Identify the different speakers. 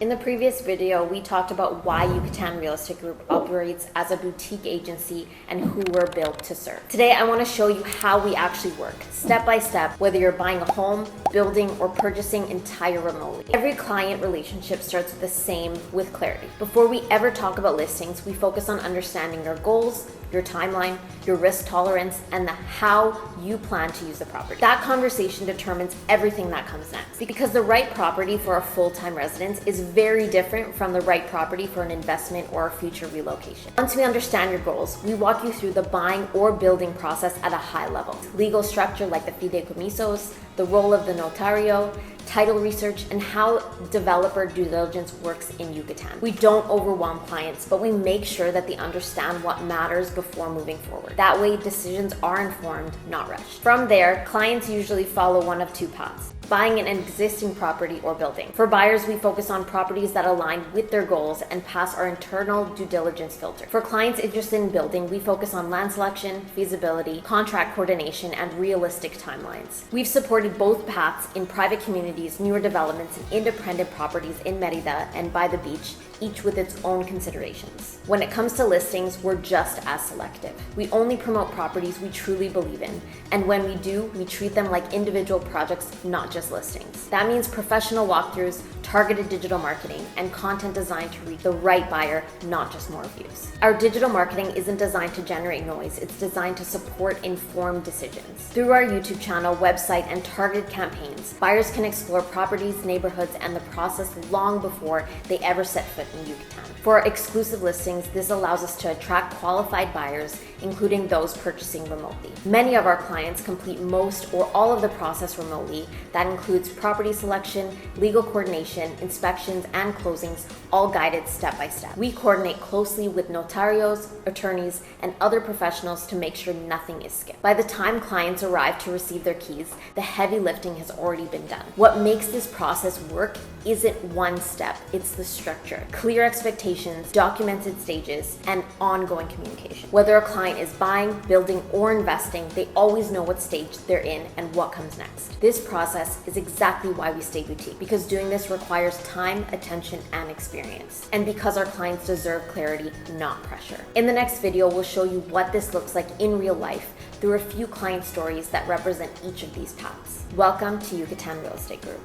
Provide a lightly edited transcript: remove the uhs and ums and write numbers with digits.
Speaker 1: In the previous video, we talked about why Yucatán Real Estate Group operates as a boutique agency and who we're built to serve. Today, I want to show you how we actually work, step by step, whether you're buying a home, building, or purchasing entire remotely. Every client relationship starts with the same with clarity. Before we ever talk about listings, we focus on understanding your goals, your timeline, your risk tolerance, and how you plan to use the property. That conversation determines everything that comes next. Because the right property for a full-time residence is very different from the right property for an investment or a future relocation. Once we understand your goals, we walk you through the buying or building process at a high level. Legal structure like the fideicomisos, the role of the notario, title research, and how developer due diligence works in Yucatán. We don't overwhelm clients, but we make sure that they understand what matters before moving forward. That way, decisions are informed, not rushed. From there, clients usually follow one of two paths: buying an existing property or building. For buyers, we focus on properties that align with their goals and pass our internal due diligence filter. For clients interested in building, we focus on land selection, feasibility, contract coordination, and realistic timelines. We've supported both paths in private communities, newer developments, and independent properties in Merida and by the beach, each with its own considerations. When it comes to listings, we're just as selective. We only promote properties we truly believe in, and when we do, we treat them like individual projects, not just listings. That means professional walkthroughs, targeted digital marketing, and content designed to reach the right buyer, not just more views. Our digital marketing isn't designed to generate noise, it's designed to support informed decisions. Through our YouTube channel, website, and targeted campaigns, buyers can explore properties, neighborhoods, and the process long before they ever set foot in Yucatán. For our exclusive listings, this allows us to attract qualified buyers, including those purchasing remotely. Many of our clients complete most or all of the process remotely. That includes property selection, legal coordination, inspections, and closings, all guided step by step. We coordinate closely with notarios, attorneys, and other professionals to make sure nothing is skipped. By the time clients arrive to receive their keys, the heavy lifting has already been done. What makes this process work isn't one step, it's the structure. Clear expectations, documented stages, and ongoing communication. Whether a client is buying, building, or investing, they always know what stage they're in and what comes next. This process is exactly why we stay boutique, because doing this requires time, attention, and experience. And because our clients deserve clarity, not pressure. In the next video, we'll show you what this looks like in real life through a few client stories that represent each of these paths. Welcome to Yucatán Real Estate Group.